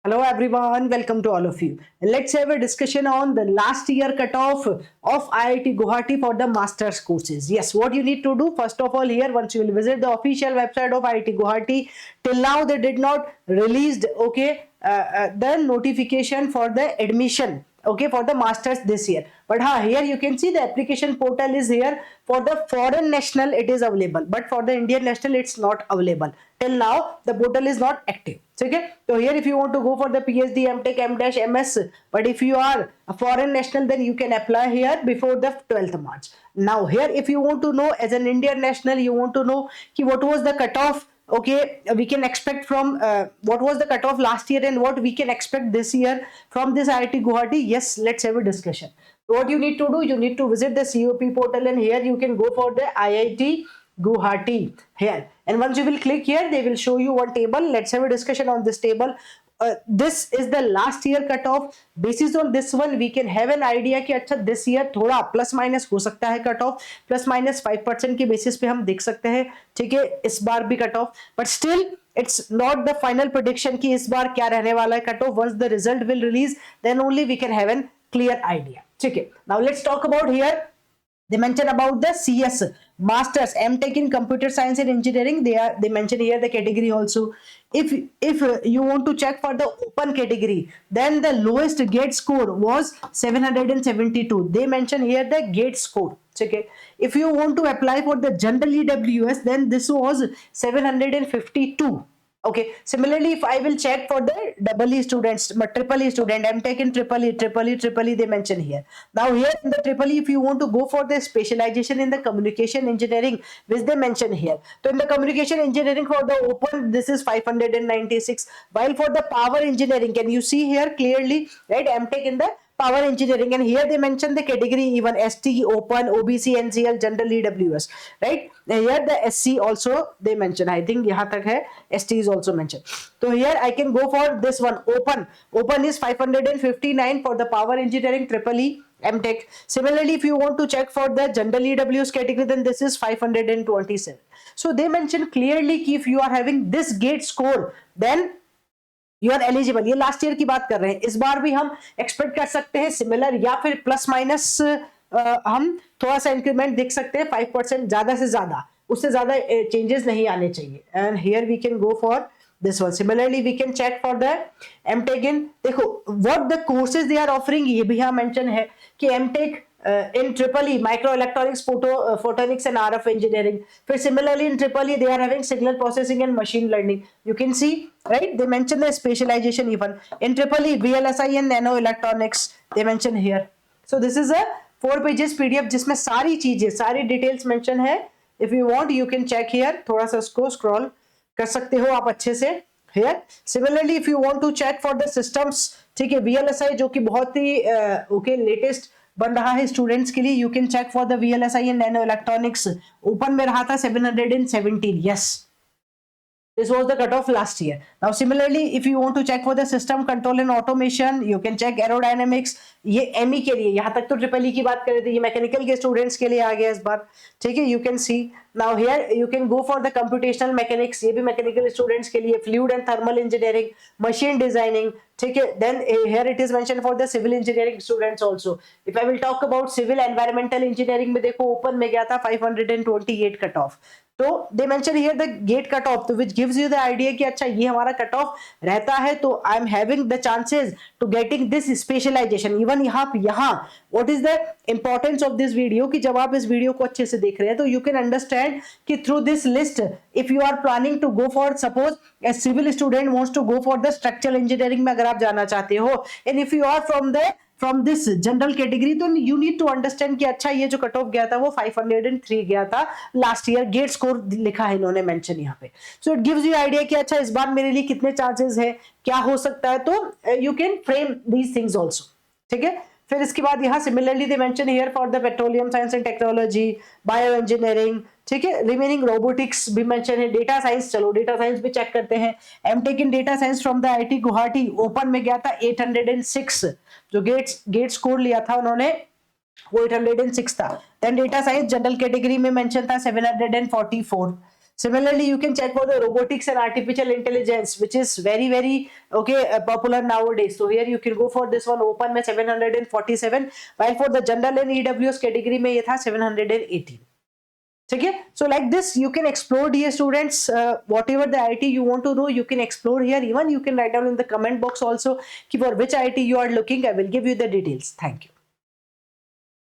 Hello everyone, welcome to all of you. Let's have a discussion on the last year cutoff of IIT Guwahati for the master's courses. Yes, what you need to do first of all here, once you will visit the official website of IIT Guwahati, till now they did not released the notification for the admission for the masters this year. But here you can see the application portal is here. For the foreign national it is available, but for the Indian national it's not available. Till now the portal is not active. Okay, so here if you want to go for the PhD, MTech, M-Dash, MS, but if you are a foreign national, then you can apply here before the 12th March. Now here if you want to know as an Indian national, you want to know what was the cutoff, we can expect from what was the cutoff last year and what we can expect this year from this IIT Guwahati. Yes, let's have a discussion. What you need to do, you need to visit the COP portal, and here you can go for the IIT Guwahati here, and once you will click here, they will show you one table. Let's have a discussion on this table. This is the last year cutoff. Basis on this one we can have an idea कि अच्छा this year थोड़ा plus minus हो सकता है cut of, plus minus 5% के basis पे हम देख सकते हैं. ठीक है, इस बार भी cut off, but still it's not the final prediction कि इस बार क्या रहने वाला है cut off. Once the result will release then only we can have an clear idea. ठीक है, now let's talk about here. They mention about the CS masters MTech in computer science and engineering. They mention here the category also. If you want to check for the open category, then the lowest gate score was 772. They mention here the gate score. Okay, if you want to apply for the general EWS, then this was 752. Okay, similarly if I will check for the double E students, triple E student, MTech in triple E, they mention here. Now here in the triple E, if you want to go for the specialization in the communication engineering, which they mention here, so in the communication engineering for the open, this is 596, while for the power engineering, can you see here clearly, right, MTech in the power engineering, and here they mention the category even ST, open, OBC, NCL, general EWS, right. Here the SC also they mention. I think yahan tak hai, ST is also mentioned. So here I can go for this one, open is 559 for the power engineering triple E MTech. Similarly if you want to check for the general EWS category, then this is 527. So they mention clearly कि if you are having this gate score, then you are eligible. ये last year की बात कर रहे हैं. इस बार भी हम एक्सपेक्ट कर सकते हैं सिमिलर या फिर प्लस माइनस हम थोड़ा सा इंक्रीमेंट देख सकते हैं 5%, ज्यादा से ज्यादा, उससे ज्यादा चेंजेस नहीं आने चाहिए. And here we can go for this one. Similarly we can check for the MTech in, देखो what the courses they are offering, ये भी यहाँ मेंशन है कि MTech in triple E micro electronics, photonics and RF engineering. फिर similarly in triple E they are having signal processing and machine learning. You can see, right, they mention the specialization even in triple E VLSI and nano electronics they mention here. So this is a 4 pages PDF जिसमें सारी चीजें, सारी details mention है. If you want you can check here, थोड़ा सा इसको scroll कर सकते हो आप अच्छे से. Here similarly if you want to check for the systems, ठीक है, VLSI जो कि बहुत ही लेटेस्ट बन रहा है स्टूडेंट्स के लिए, you can check for the VLSI and nano electronics. Open में रहा था 717. Yes, this was the cutoff last year. Now similarly if you want to check for the system control and automation, you can check aerodynamics. ये ME के लिए, यहाँ तक तो triple E की बात कर रहे थे, ये मैकेनिकल के स्टूडेंट्स के लिए आ गया इस बार. ठीक है, you can see. Now here you can go for the computational mechanics, ये भी मैकेनिकल स्टूडेंट्स के लिए. Fluid and thermal engineering, machine designing. ठीक है, then here it is mention for the civil engineering students also. If I will talk about civil environmental engineering में देखो open में गया था 528 कट ऑफ. तो they mention here the GATE cut off, तो which gives you the idea कि अच्छा ये हमारा कट ऑफ रहता है तो I am having the chances to getting this specialization. Even यहाँ what is the importance of this video, कि जब आप इस वीडियो को अच्छे से देख रहे हैं तो यू कैन अंडरस्टैंड कि through this list if you are planning to go for, suppose a civil student wants to go for the structural engineering में अगर आप जाना चाहते हो, and if you are from this general category, तो you need to understand कि अच्छा ये जो कट ऑफ गया था वो 503 गया था लास्ट ईयर. गेट स्कोर लिखा है इन्होंने मेंशन यहाँ पे. So it gives you idea कि अच्छा इस बार मेरे लिए कितने चांसेस है, क्या हो सकता है. तो you can frame these things also. ठीक है, फिर इसके बाद यहाँ similarly they mention here for the petroleum science and technology, bio engineering. ठीक है, रिमेनिंग रोबोटिक्स भी मेंशन है. डेटा साइंस, चलो डेटा साइंस भी चेक करते हैं. MTech in data science from the IIT Guwahati, open में गया था 806, जो गेट स्कोर लिया था उन्होंने वो 806 था. Then data science general category में मेंशन था 744. Similarly, you can check for the robotics and artificial intelligence, which is very okay popular nowadays. So here you can go for this one. Open में 747, while for the general and EWS category में ये था 718. ठीक है. So like this you can explore, dear students, whatever the IIT you want to know, you can explore here. Even you can write down in the comment box also for which IIT you are looking. I will give you the details. Thank you.